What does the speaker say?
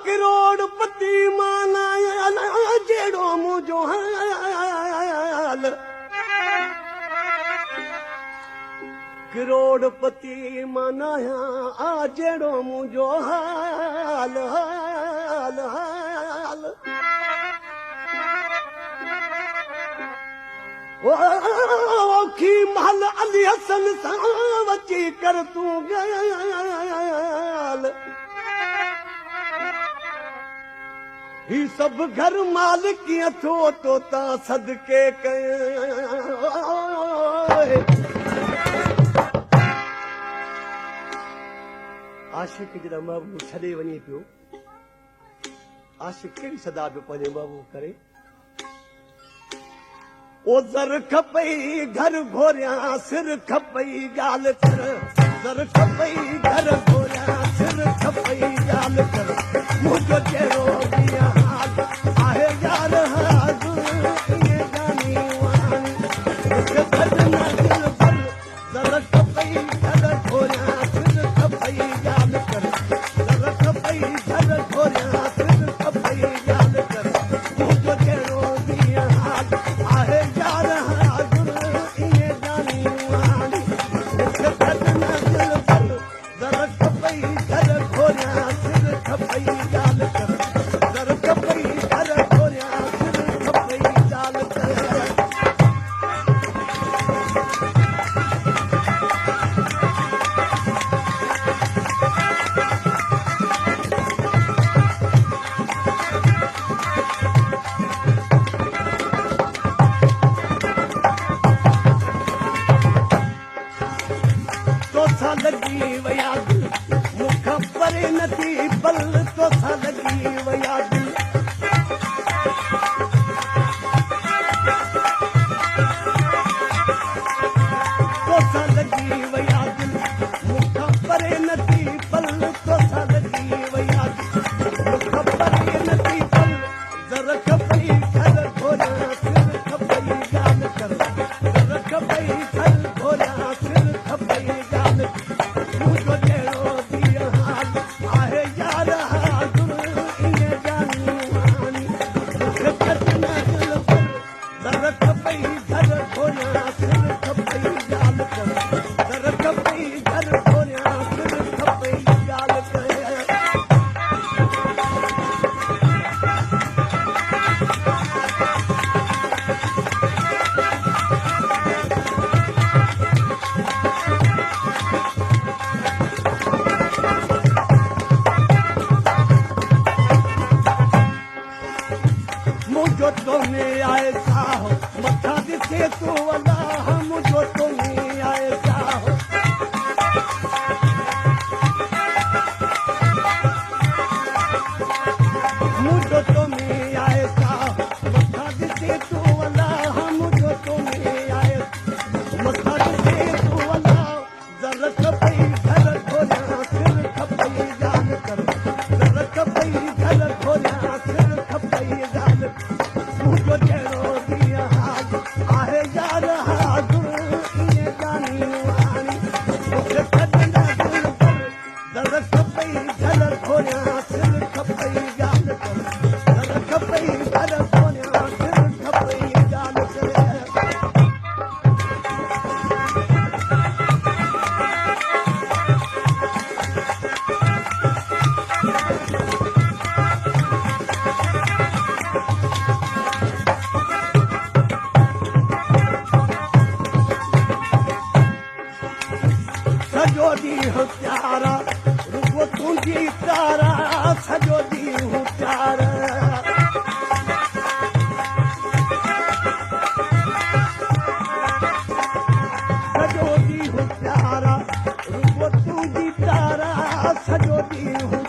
करोड़पति माना जहिड़ो मुंहिंजो हाल करोड़पति माना जहिड़ो मुंहिंजो हाल हाल हाल ओखी महल अली हसन सां वची कर तूं ॻाल ही सब घर मालिकीअ थो तो तां सदके कयो आशिक जॾहिं महबूब छॾे वञे पियो आशिक कहिड़ी सदा पियो पंहिंजे महबूब करे ओ ज़र खपई घर घोरियां सिर खपई ॻाल्हि कर ज़र खपई घर घोरियां सिर खपई ॻाल्हि कर मुंहिंजो चहिरो कीअं हाल आहे यार हाज़ुर ईअं जानी वाणी मूंखे छॾना दिल भर ज़र खपई घर घोरियां सिर खपई ॻाल्हि कर ज़र खपई घर घोरियां सिर खपई ॻाल्हि कर मुंहिंजो चहिरो कीअं हाल आहे यार हाज़ुर ईअं जानी वाणी मूंखे छॾना दिल भर ज़र खपई घर घोरियां सिर खपई ॻाल्हि कर ज़र खपई घर घोरियां सिर खपई ॻाल्हि कर तोसां लॻी वया दिल मूंखां परे नथी पल तोसां लॻी वया दिल तोसां लॻी वया दिल मूंखां परे नथी पल तोसां लॻी वया दिल मूंखां परे नथी पल ज़र खपई घर घोरियां सिर खपई ॻाल्हि कर ज़र खपई घर घोरियां सिर खपई ॻाल्हि मुंहिंजो जहिड़ो कीअं हाल आहे यार हाज़ुर ईअं जानी वाणी मूंखे छॾना दिल भर ज़र खपई घर घोरियां सिर खपई ॻाल्हि कर ज़र खपई घर घोरियां सिर खपई ॻाल्हि कर मुंहिंजो तो में आहे साहो मथां ॾिसे तूं अलाह मुंहिंजो तो में आहे साहो मुंहिंजो तो में आहे साहो मथां ॾिसे तूं अलाह मुंहिंजो तो में आहे मथां ॾिसे तूं अलाह ज़र खपई घर घोरियां सिर खपई ॻाल्हि कर ज़र खपई घर घोरियां सिर खपई ॻाल्हि मुंहिंजो जहिड़ो कीअं हाल आहे यार हाज़ुर ईअं जानी वाणी मूंखे छॾना दिल भर ज़र खपई घर घोरियां सिर खपई ॻाल्हि कर ज़र खपई घर घोरियां सिर खपई ॻाल्हि कर सॼो ॾींहुं प्यारा रुॻो तुंहिंजी तारा सॼो ॾींहुं प्यारा सॼो ॾींहुं प्यारा रुॻो तुंहिंजी तारा सॼो ॾींहुं